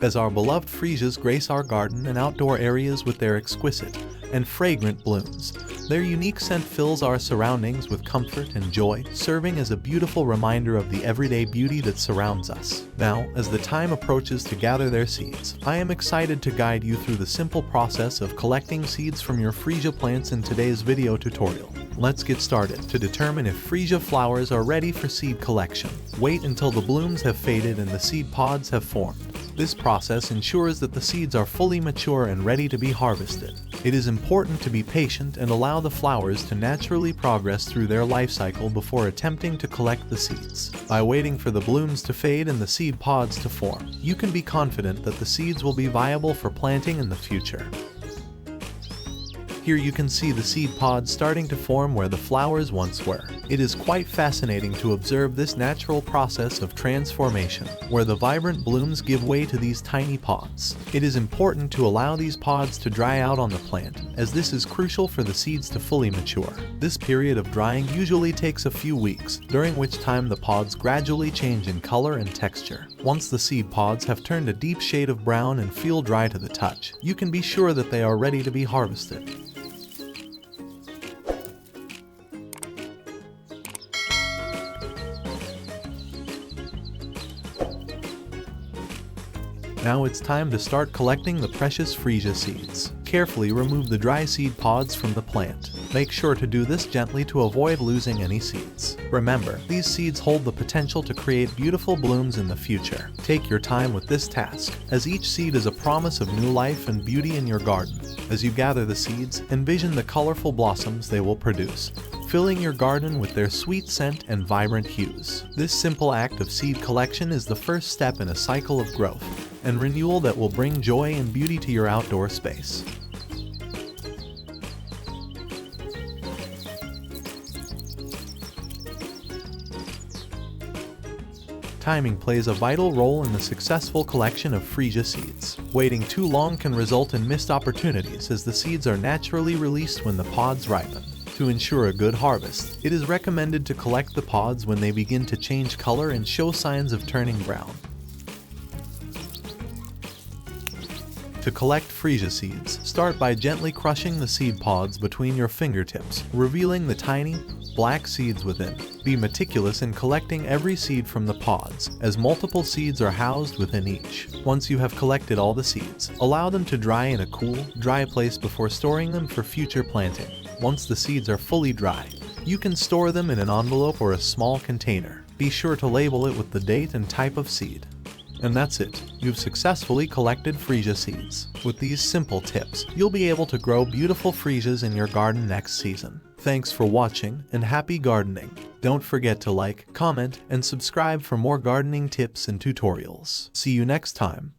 as our beloved Freesias grace our garden and outdoor areas with their exquisite and fragrant blooms. Their unique scent fills our surroundings with comfort and joy, serving as a beautiful reminder of the everyday beauty that surrounds us. Now, as the time approaches to gather their seeds, I am excited to guide you through the simple process of collecting seeds from your Freesia plants in today's video tutorial. Let's get started. To determine if Freesia flowers are ready for seed collection, wait until the blooms have faded and the seed pods have formed. This process ensures that the seeds are fully mature and ready to be harvested. It is important to be patient and allow the flowers to naturally progress through their life cycle before attempting to collect the seeds. By waiting for the blooms to fade and the seed pods to form, you can be confident that the seeds will be viable for planting in the future. Here you can see the seed pods starting to form where the flowers once were. It is quite fascinating to observe this natural process of transformation, where the vibrant blooms give way to these tiny pods. It is important to allow these pods to dry out on the plant, as this is crucial for the seeds to fully mature. This period of drying usually takes a few weeks, during which time the pods gradually change in color and texture. Once the seed pods have turned a deep shade of brown and feel dry to the touch, you can be sure that they are ready to be harvested. Now it's time to start collecting the precious Freesia seeds. Carefully remove the dry seed pods from the plant. Make sure to do this gently to avoid losing any seeds. Remember, these seeds hold the potential to create beautiful blooms in the future. Take your time with this task, as each seed is a promise of new life and beauty in your garden. As you gather the seeds, envision the colorful blossoms they will produce, filling your garden with their sweet scent and vibrant hues. This simple act of seed collection is the first step in a cycle of growth and renewal that will bring joy and beauty to your outdoor space. Timing plays a vital role in the successful collection of Freesia seeds. Waiting too long can result in missed opportunities, as the seeds are naturally released when the pods ripen. To ensure a good harvest, it is recommended to collect the pods when they begin to change color and show signs of turning brown. To collect Freesia seeds, start by gently crushing the seed pods between your fingertips, revealing the tiny, black seeds within. Be meticulous in collecting every seed from the pods, as multiple seeds are housed within each. Once you have collected all the seeds, allow them to dry in a cool, dry place before storing them for future planting. Once the seeds are fully dry, you can store them in an envelope or a small container. Be sure to label it with the date and type of seed. And that's it. You've successfully collected Freesia seeds. With these simple tips, you'll be able to grow beautiful Freesias in your garden next season. Thanks for watching and happy gardening. Don't forget to like, comment, and subscribe for more gardening tips and tutorials. See you next time.